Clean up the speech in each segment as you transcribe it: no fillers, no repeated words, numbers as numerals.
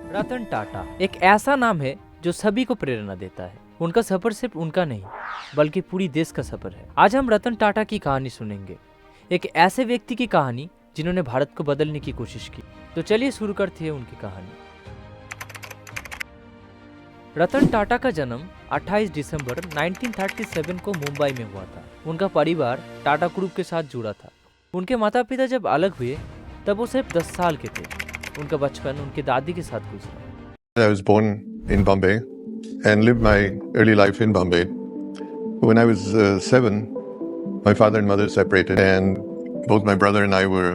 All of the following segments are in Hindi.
रतन टाटा एक ऐसा नाम है जो सभी को प्रेरणा देता है। उनका सफर सिर्फ उनका नहीं बल्कि पूरी देश का सफर है। आज हम रतन टाटा की कहानी सुनेंगे, एक ऐसे व्यक्ति की कहानी जिन्होंने भारत को बदलने की कोशिश की। तो चलिए शुरू करते हैं उनकी कहानी। रतन टाटा का जन्म 28 दिसंबर 1937 को मुंबई में हुआ था। उनका परिवार टाटा ग्रुप के साथ जुड़ा था। उनके माता पिता जब अलग हुए तब वो सिर्फ 10 साल के थे। उनका बचपन उनके दादी के साथ गुजरा। I was born in Bombay and lived my early life in Bombay. When I was 7, my father and mother separated, and both my brother and I were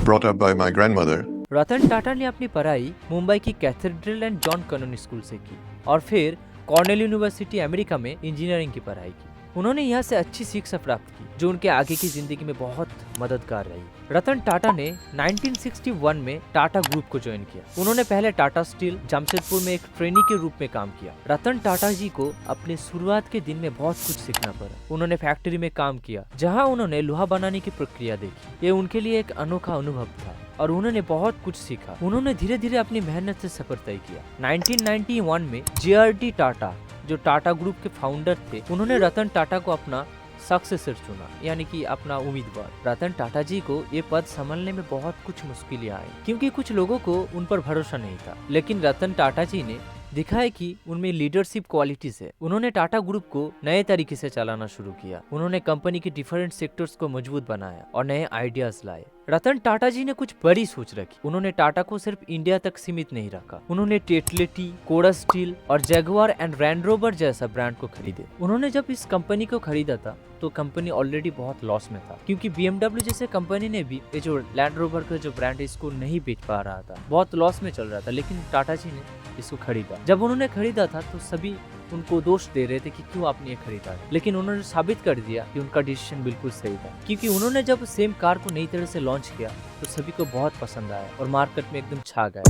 brought up by my grandmother. Ratan Tata ने अपनी पढ़ाई मुंबई की cathedral and John Connon school से की और फिर कॉर्नेल यूनिवर्सिटी अमेरिका में इंजीनियरिंग की पढ़ाई की। उन्होंने यहाँ से अच्छी शिक्षा प्राप्त की जो उनके आगे की जिंदगी में बहुत मददगार रही। रतन टाटा ने 1961 में टाटा ग्रुप को ज्वाइन किया। उन्होंने पहले टाटा स्टील जमशेदपुर में एक ट्रेनी के रूप में काम किया। रतन टाटा जी को अपने शुरुआत के दिन में बहुत कुछ सीखना पड़ा। उन्होंने फैक्ट्री में काम किया जहाँ उन्होंने लोहा बनाने की प्रक्रिया देखी। ये उनके लिए एक अनोखा अनुभव था और उन्होंने बहुत कुछ सीखा। उन्होंने धीरे धीरे अपनी मेहनत से सफर तय किया। 1991 में JRD टाटा जो टाटा ग्रुप के फाउंडर थे, उन्होंने रतन टाटा को अपना सक्सेसर चुना, यानी कि अपना उम्मीदवार। रतन टाटा जी को ये पद संभालने में बहुत कुछ मुश्किलें आई क्योंकि कुछ लोगों को उन पर भरोसा नहीं था, लेकिन रतन टाटा जी ने दिखाया कि उनमें लीडरशिप क्वालिटीज है। उन्होंने टाटा ग्रुप को नए तरीके से चलाना शुरू किया। उन्होंने कंपनी के डिफरेंट सेक्टर्स को मजबूत बनाया और नए आइडियाज लाए। रतन टाटा जी ने कुछ बड़ी सोच रखी। उन्होंने टाटा को सिर्फ इंडिया तक सीमित नहीं रखा। उन्होंने टेटलेटी, कोड़ा स्टील और जैगुआर एंड लैंड रोवर जैसा ब्रांड को खरीदे। उन्होंने जब इस कंपनी को खरीदा था तो कंपनी ऑलरेडी बहुत लॉस में था क्योंकि BMW जैसे कंपनी ने भी ये जो लैंड रोवर का जो ब्रांड है इसको नहीं बेच पा रहा था, बहुत लॉस में चल रहा था। लेकिन टाटा जी ने इसको खरीदा। जब उन्होंने खरीदा था तो सभी उनको दोष दे रहे थे कि क्यों आपने ये खरीदा है, लेकिन उन्होंने साबित कर दिया कि उनका डिसीजन बिल्कुल सही था क्योंकि उन्होंने जब सेम कार को नई तरह से लॉन्च किया तो सभी को बहुत पसंद आया और मार्केट में एकदम छा गया।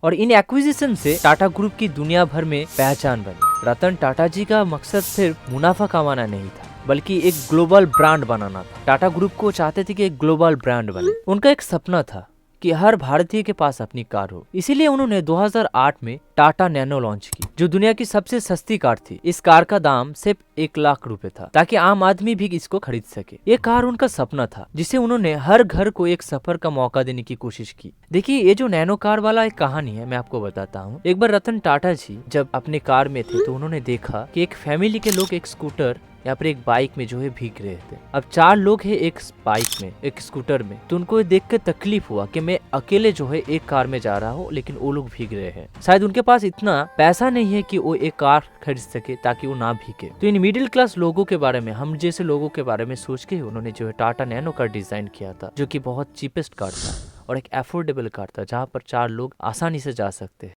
और इन एक्विजिशन से टाटा ग्रुप की दुनिया भर में पहचान बनी। रतन टाटा जी का मकसद सिर्फ मुनाफा कमाना नहीं था बल्कि एक ग्लोबल ब्रांड बनाना था। टाटा ग्रुप को चाहते थे कि एक ग्लोबल ब्रांड बने। उनका एक सपना था कि हर भारतीय के पास अपनी कार हो। इसीलिए उन्होंने 2008 में टाटा नैनो लॉन्च की जो दुनिया की सबसे सस्ती कार थी। इस कार का दाम सिर्फ 1 लाख रुपए था ताकि आम आदमी भी इसको खरीद सके। ये कार उनका सपना था जिसे उन्होंने हर घर को एक सफर का मौका देने की कोशिश की। देखिए ये जो नैनो कार वाला एक कहानी है मैं आपको बताता हूँ। एक बार रतन टाटा जी जब अपने कार में थे तो उन्होंने देखा कि एक फैमिली के लोग एक स्कूटर या फिर एक बाइक में जो है भीग रहे थे। अब 4 लोग हैं एक बाइक में, एक स्कूटर में, तो उनको देख कर तकलीफ हुआ कि मैं अकेले जो है एक कार में जा रहा हूँ लेकिन वो लोग भीग रहे हैं। शायद उनके पास इतना पैसा नहीं है कि वो एक कार खरीद सके ताकि वो ना भीगे। तो इन मिडिल क्लास लोगों के बारे में, हम जैसे लोगों के बारे में सोच के उन्होंने जो है टाटा नैनो कार डिजाइन किया था जो की बहुत चीपेस्ट कार था और एक अफोर्डेबल कार था जहाँ पर 4 लोग आसानी से जा सकते हैं।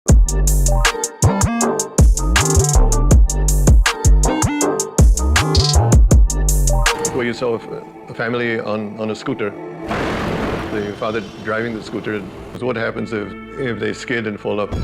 Where you saw a family on a scooter, the father driving the scooter. What happens if they skid and fall up?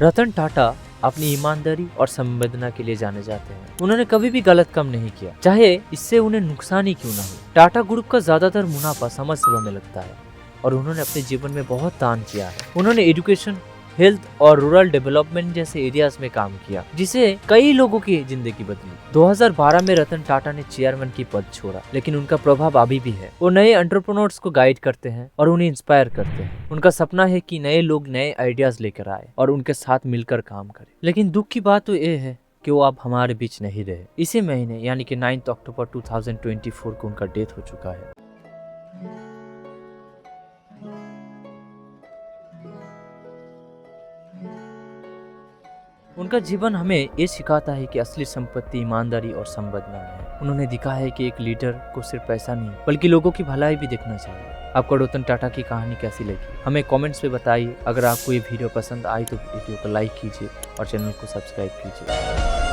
Ratan Tata अपनी ईमानदारी और संवेदना के लिए जाने जाते हैं। उन्होंने कभी भी गलत काम नहीं किया, चाहे इससे उन्हें नुकसान ही क्यों ना हो। टाटा ग्रुप का ज्यादातर मुनाफा समाज सेवा में लगता है और उन्होंने अपने जीवन में बहुत दान किया है। उन्होंने एजुकेशन, हेल्थ और रूरल डेवलपमेंट जैसे एरियाज में काम किया जिसे कई लोगों की जिंदगी बदली। 2012 में रतन टाटा ने चेयरमैन की पद छोड़ा, लेकिन उनका प्रभाव अभी भी है। वो नए एंटरप्रेन्योर्स को गाइड करते हैं और उन्हें इंस्पायर करते हैं। उनका सपना है कि नए लोग नए आइडियाज लेकर आए और उनके साथ मिलकर काम करें। लेकिन दुख की बात तो ये है कि वो अब हमारे बीच नहीं रहे। इसी महीने यानी कि 9 अक्टूबर 2024 को उनका डेथ हो चुका है। उनका जीवन हमें ये सिखाता है कि असली संपत्ति ईमानदारी और संवेदना में है। उन्होंने दिखाया है कि एक लीडर को सिर्फ पैसा नहीं बल्कि लोगों की भलाई भी देखना चाहिए। आपको रतन टाटा की कहानी कैसी लगी हमें कमेंट्स में बताइए। अगर आपको ये वीडियो पसंद आई तो वीडियो को लाइक कीजिए और चैनल को सब्सक्राइब कीजिए।